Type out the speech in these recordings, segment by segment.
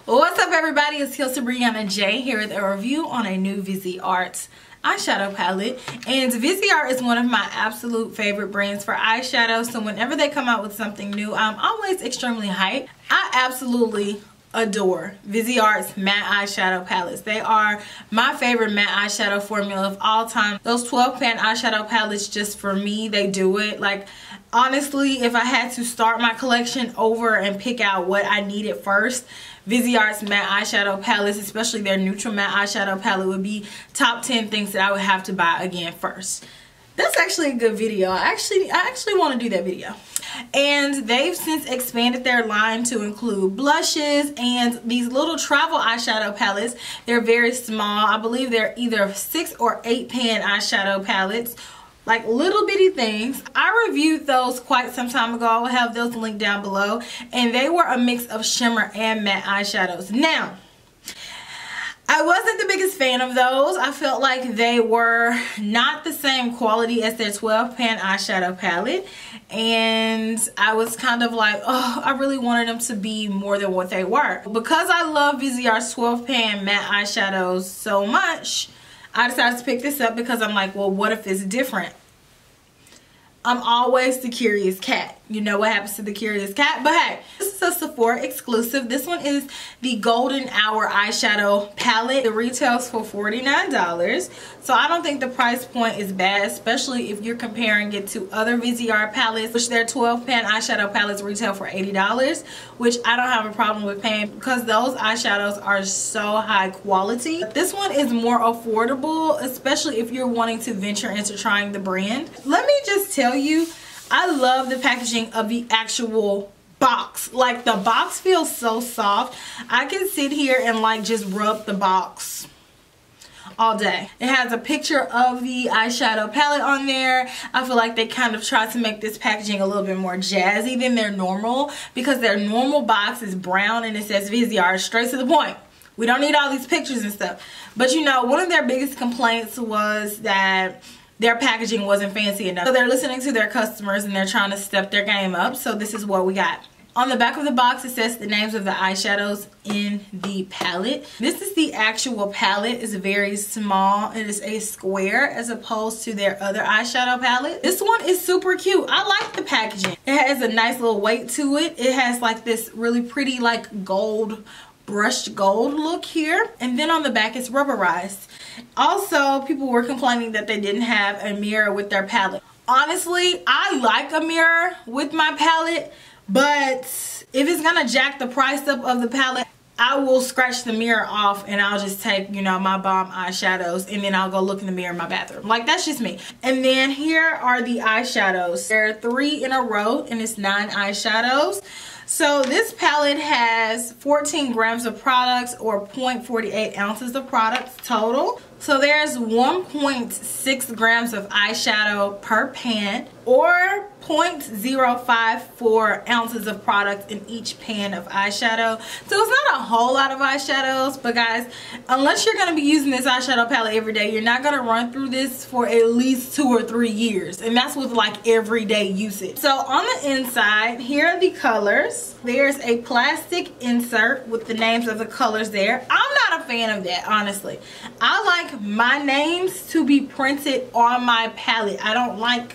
What's up, everybody? It's KelseeBrianaJai here with a review on a new Viseart eyeshadow palette. And Viseart is one of my absolute favorite brands for eyeshadows, so whenever they come out with something new, I'm always extremely hyped. I absolutely adore Viseart's matte eyeshadow palettes. They are my favorite matte eyeshadow formula of all time. Those 12 pan eyeshadow palettes, just for me, they do it. Like, honestly, if I had to start my collection over and pick out what I needed first, Viseart's matte eyeshadow palettes, especially their neutral matte eyeshadow palette, would be top 10 things that I would have to buy again first. That's actually a good video. I actually want to do that video. And they've since expanded their line to include blushes and these little travel eyeshadow palettes. They're very small. I believe they're either 6 or 8 pan eyeshadow palettes. Like little bitty things. I reviewed those quite some time ago. I will have those linked down below. And they were a mix of shimmer and matte eyeshadows. Now, I wasn't the biggest fan of those. I felt like they were not the same quality as their 12 pan eyeshadow palette. And I was kind of like, oh, I really wanted them to be more than what they were. Because I love Viseart's 12 pan matte eyeshadows so much, I decided to pick this up because I'm like, well, what if it's different? I'm always the curious cat. You know what happens to the curious cat. But hey, this is a Sephora exclusive. This one is the Golden Hour eyeshadow palette. It retails for $49. So I don't think the price point is bad, especially if you're comparing it to other Viseart palettes, which their 12 pan eyeshadow palettes retail for $80, which I don't have a problem with paying because those eyeshadows are so high quality. This one is more affordable, especially if you're wanting to venture into trying the brand. Let me just tell you, I love the packaging of the actual box. Like, the box feels so soft. I can sit here and like just rub the box all day. It has a picture of the eyeshadow palette on there. I feel like they kind of tried to make this packaging a little bit more jazzy than their normal, because their normal box is brown and it says Viseart, straight to the point. We don't need all these pictures and stuff. But you know, one of their biggest complaints was that their packaging wasn't fancy enough. So they're listening to their customers and they're trying to step their game up. So this is what we got. On the back of the box, it says the names of the eyeshadows in the palette. This is the actual palette. It's very small. It is a square as opposed to their other eyeshadow palette. This one is super cute. I like the packaging. It has a nice little weight to it. It has like this really pretty like gold, brushed gold look here. And then on the back, it's rubberized. Also, people were complaining that they didn't have a mirror with their palette. Honestly, I like a mirror with my palette, but if it's gonna jack the price up of the palette, I will scratch the mirror off and I'll just take, you know, my bomb eyeshadows and then I'll go look in the mirror in my bathroom. Like, that's just me. And then here are the eyeshadows. There are 3 in a row and it's 9 eyeshadows. So this palette has 14 grams of products, or 0.48 ounces of products total. So there's 1.6 grams of eyeshadow per pan, or 0.054 ounces of product in each pan of eyeshadow. So it's not a whole lot of eyeshadows, but guys, unless you're going to be using this eyeshadow palette every day, you're not going to run through this for at least 2 or 3 years. And that's with like everyday usage. So on the inside, here are the colors. There's a plastic insert with the names of the colors there. I'm not a fan of that, honestly. I like my names to be printed on my palette. I don't like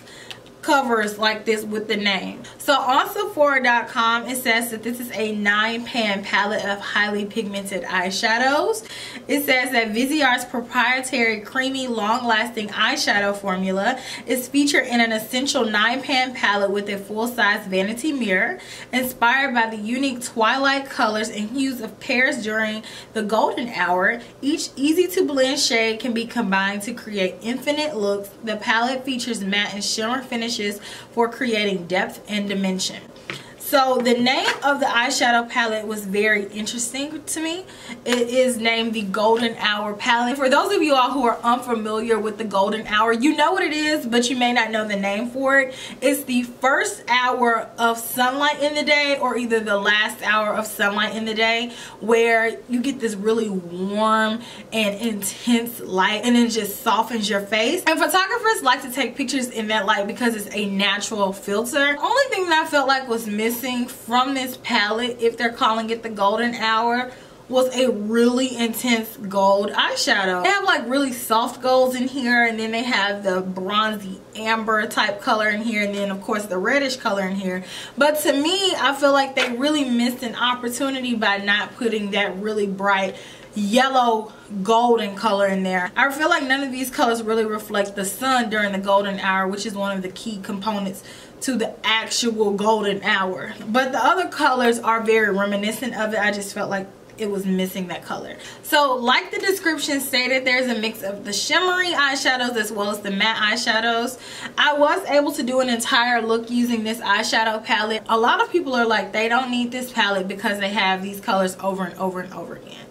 covers like this with the name. So on Sephora.com, it says that this is a 9-pan palette of highly pigmented eyeshadows. It says that Viseart's proprietary creamy long-lasting eyeshadow formula is featured in an essential 9-pan palette with a full-size vanity mirror, inspired by the unique twilight colors and hues of pears during the golden hour. Each easy-to-blend shade can be combined to create infinite looks. The palette features matte and shimmer finishes for creating depth and dimension. So the name of the eyeshadow palette was very interesting to me. It is named the Golden Hour palette. For those of you all who are unfamiliar with the Golden Hour, you know what it is, but you may not know the name for it. It's the first hour of sunlight in the day, or either the last hour of sunlight in the day, where you get this really warm and intense light and it just softens your face. And photographers like to take pictures in that light because it's a natural filter. Only thing that I felt like was missing from this palette, if they're calling it the Golden Hour, was a really intense gold eyeshadow. They have like really soft golds in here, and then they have the bronzy amber type color in here, and then of course the reddish color in here. But to me, I feel like they really missed an opportunity by not putting that really bright yellow golden color in there. I feel like none of these colors really reflect the sun during the golden hour, which is one of the key components to the actual golden hour. But the other colors are very reminiscent of it. I just felt like it was missing that color. So like the description stated, there's a mix of the shimmery eyeshadows as well as the matte eyeshadows. I was able to do an entire look using this eyeshadow palette. A lot of people are like, they don't need this palette because they have these colors over and over and over again,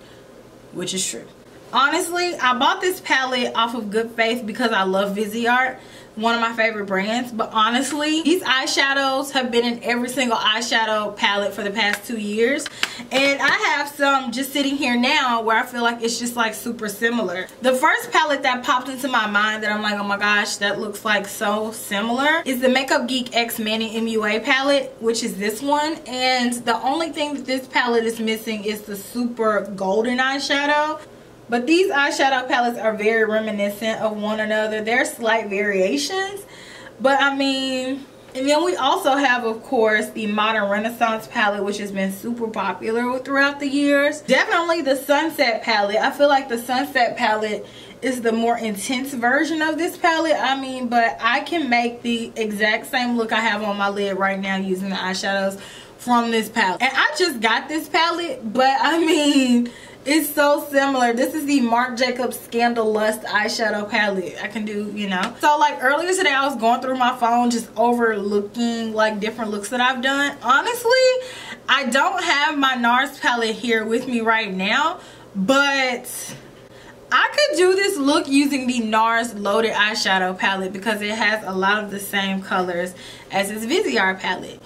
which is true. Honestly, I bought this palette off of good faith because I love Viseart, one of my favorite brands. But honestly, these eyeshadows have been in every single eyeshadow palette for the past 2 years, and I have some just sitting here now where I feel like it's just like super similar. The first palette that popped into my mind that I'm like, oh my gosh, that looks like so similar, is the Makeup Geek X Manny MUA palette, which is this one. And the only thing that this palette is missing is the super golden eyeshadow. But these eyeshadow palettes are very reminiscent of one another. They're slight variations, but I mean, and then we also have, of course, the Modern Renaissance palette, which has been super popular throughout the years. Definitely the Sunset palette. I feel like the Sunset palette is the more intense version of this palette. I mean, but I can make the exact same look I have on my lid right now using the eyeshadows from this palette. And I just got this palette, but I mean, it's so similar. This is the Marc Jacobs Scandal Lust eyeshadow palette. I can do, you know. So like earlier today, I was going through my phone just overlooking like different looks that I've done. Honestly, I don't have my NARS palette here with me right now, but I could do this look using the NARS Loaded eyeshadow palette because it has a lot of the same colors as this Viseart palette.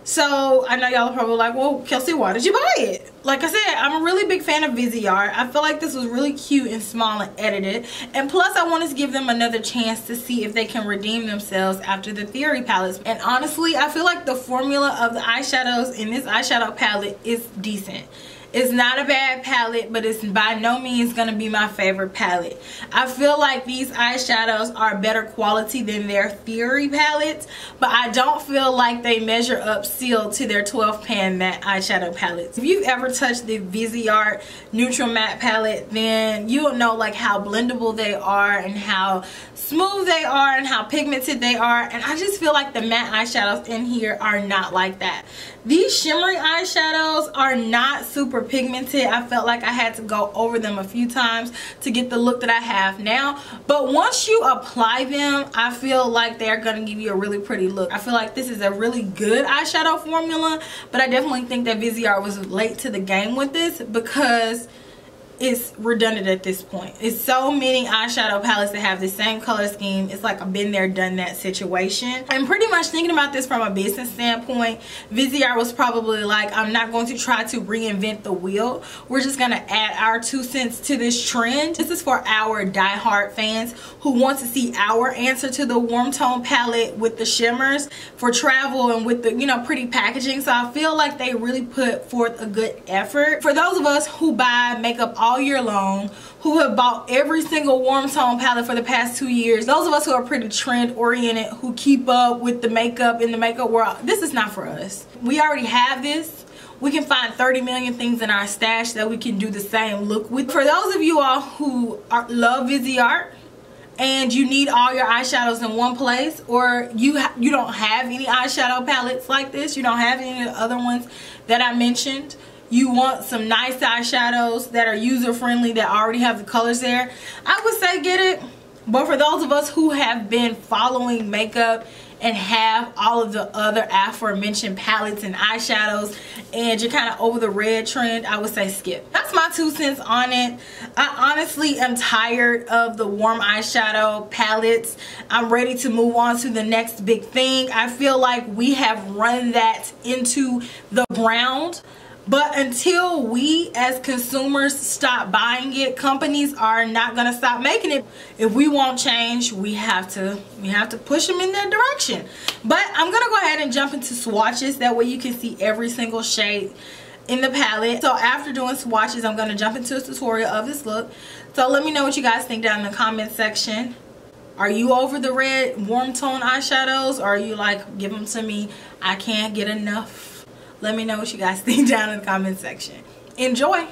So I know y'all are probably like, well, Kelsee, why did you buy it? Like I said, I'm a really big fan of Viseart. I feel like this was really cute and small and edited. And plus, I wanted to give them another chance to see if they can redeem themselves after the Theory palettes. And honestly, I feel like the formula of the eyeshadows in this eyeshadow palette is decent. It's not a bad palette, but it's by no means going to be my favorite palette. I feel like these eyeshadows are better quality than their Theory palettes, but I don't feel like they measure up still to their 12 pan matte eyeshadow palettes. If you've ever touched the Viseart Neutral Matte palette, then you'll know like how blendable they are and how smooth they are and how pigmented they are. And I just feel like the matte eyeshadows in here are not like that. These shimmery eyeshadows are not super pigmented. I felt like I had to go over them a few times to get the look that I have now. But once you apply them, I feel like they're going to give you a really pretty look. I feel like this is a really good eyeshadow formula, but I definitely think that Viseart was late to the game with this because it's redundant at this point. It's so many eyeshadow palettes that have the same color scheme. It's like a been there, done that situation. And pretty much thinking about this from a business standpoint, Viseart was probably like, I'm not going to try to reinvent the wheel. We're just gonna add our 2 cents to this trend. This is for our diehard fans who want to see our answer to the warm tone palette with the shimmers for travel and with the, you know, pretty packaging. So I feel like they really put forth a good effort. For those of us who buy makeup all year long, who have bought every single warm tone palette for the past 2 years, those of us who are pretty trend oriented, who keep up with the makeup in the makeup world, this is not for us. We already have this. We can find 30 million things in our stash that we can do the same look with. For those of you all who love Viseart and you need all your eyeshadows in one place, or you don't have any eyeshadow palettes like this, you don't have any of the other ones that I mentioned, you want some nice eyeshadows that are user-friendly, that already have the colors there, I would say get it. But for those of us who have been following makeup and have all of the other aforementioned palettes and eyeshadows and you're kind of over the red trend, I would say skip. That's my 2 cents on it. I honestly am tired of the warm eyeshadow palettes. I'm ready to move on to the next big thing. I feel like we have run that into the ground. But until we as consumers stop buying it, companies are not going to stop making it. If we want change, we have to push them in that direction. But I'm going to go ahead and jump into swatches. That way you can see every single shade in the palette. So after doing swatches, I'm going to jump into a tutorial of this look. So let me know what you guys think down in the comment section. Are you over the red warm tone eyeshadows, or are you like, give them to me, I can't get enough? Let me know what you guys think down in the comment section. Enjoy.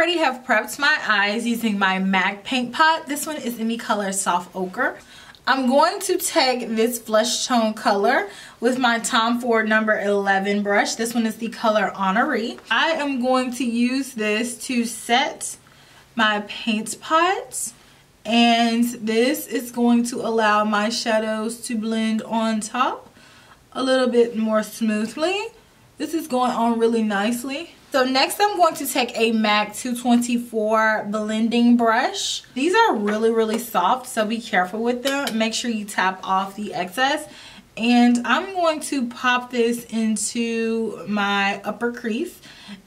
I have prepped my eyes using my MAC paint pot. This one is in the color Soft Ochre. I'm going to take this flesh tone color with my Tom Ford number 11 brush. This one is the color Honoree. I am going to use this to set my paint pot, and this is going to allow my shadows to blend on top a little bit more smoothly. This is going on really nicely. So next I'm going to take a MAC 224 blending brush. These are really soft, so be careful with them. Make sure you tap off the excess. And I'm going to pop this into my upper crease,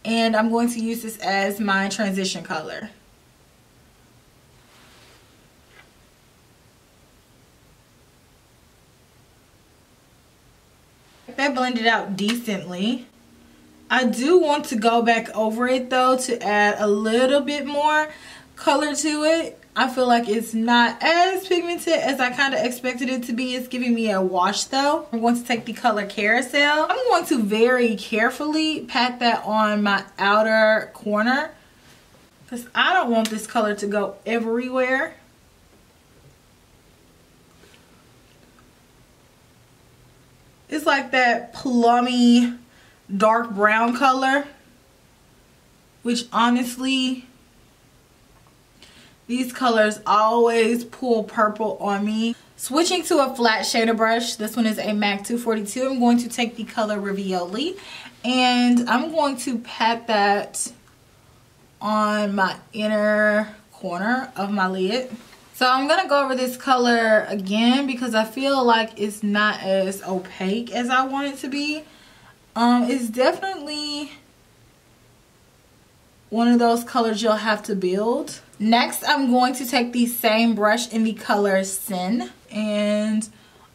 and I'm going to use this as my transition color. That blended out decently. I do want to go back over it though to add a little bit more color to it. I feel like it's not as pigmented as I kind of expected it to be. It's giving me a wash though. I'm going to take the color Carousel. I'm going to very carefully pat that on my outer corner because I don't want this color to go everywhere. It's like that plummy dark brown color, which honestly, these colors always pull purple on me. Switching to a flat shader brush, this one is a MAC 242. I'm going to take the color Ravioli, and I'm going to pat that on my inner corner of my lid. So I'm going to go over this color again because I feel like it's not as opaque as I want it to be. It's definitely one of those colors you'll have to build. Next, I'm going to take the same brush in the color Sin, and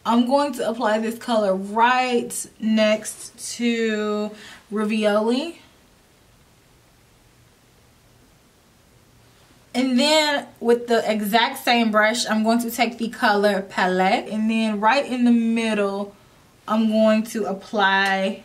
I'm going to apply this color right next to Ravioli. And then with the exact same brush, I'm going to take the color Palette, and then right in the middle, I'm going to apply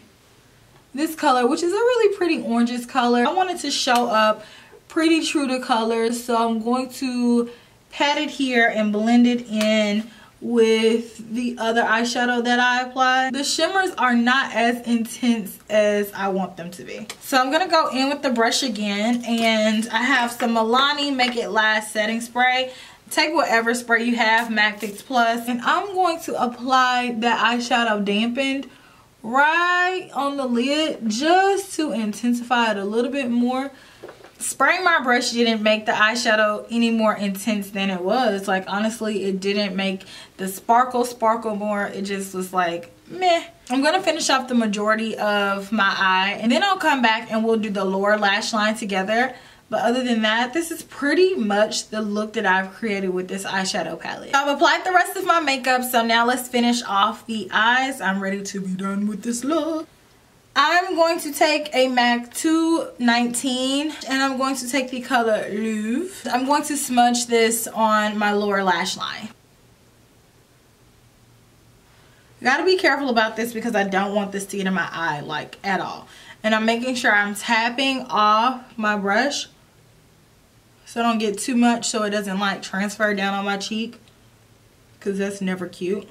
this color, which is a really pretty oranges color. I wanted to show up pretty true to color, so I'm going to pat it here and blend it in with the other eyeshadow that I applied. The shimmers are not as intense as I want them to be. So I'm going to go in with the brush again, and I have some Milani Make It Last setting spray. Take whatever spray you have, MAC Fix Plus, and I'm going to apply that eyeshadow dampened right on the lid just to intensify it a little bit more. Spraying my brush didn't make the eyeshadow any more intense than it was. Like, honestly, it didn't make the sparkle more. It just was like, meh. I'm going to finish off the majority of my eye, and then I'll come back and we'll do the lower lash line together. But other than that, this is pretty much the look that I've created with this eyeshadow palette. So I've applied the rest of my makeup, so now let's finish off the eyes. I'm ready to be done with this look. I'm going to take a MAC 219, and I'm going to take the color Rouge. I'm going to smudge this on my lower lash line. Gotta be careful about this because I don't want this to get in my eye, like, at all. And I'm making sure I'm tapping off my brush so I don't get too much so it doesn't, like, transfer down on my cheek, because that's never cute.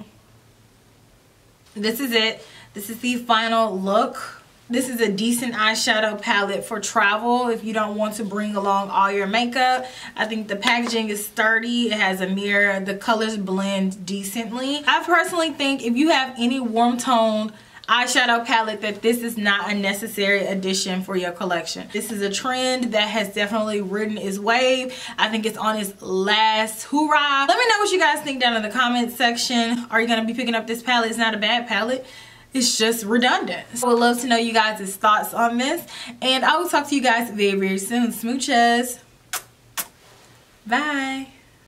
This is it. This is the final look. This is a decent eyeshadow palette for travel if you don't want to bring along all your makeup. I think the packaging is sturdy. It has a mirror. The colors blend decently. I personally think if you have any warm toned eyeshadow palette that this is not a necessary addition for your collection. This is a trend that has definitely ridden its wave. I think it's on its last hurrah. Let me know what you guys think down in the comment section. Are you going to be picking up this palette? It's not a bad palette. It's just redundant. I would love to know you guys' thoughts on this. And I will talk to you guys very, very soon. Smooches. Bye.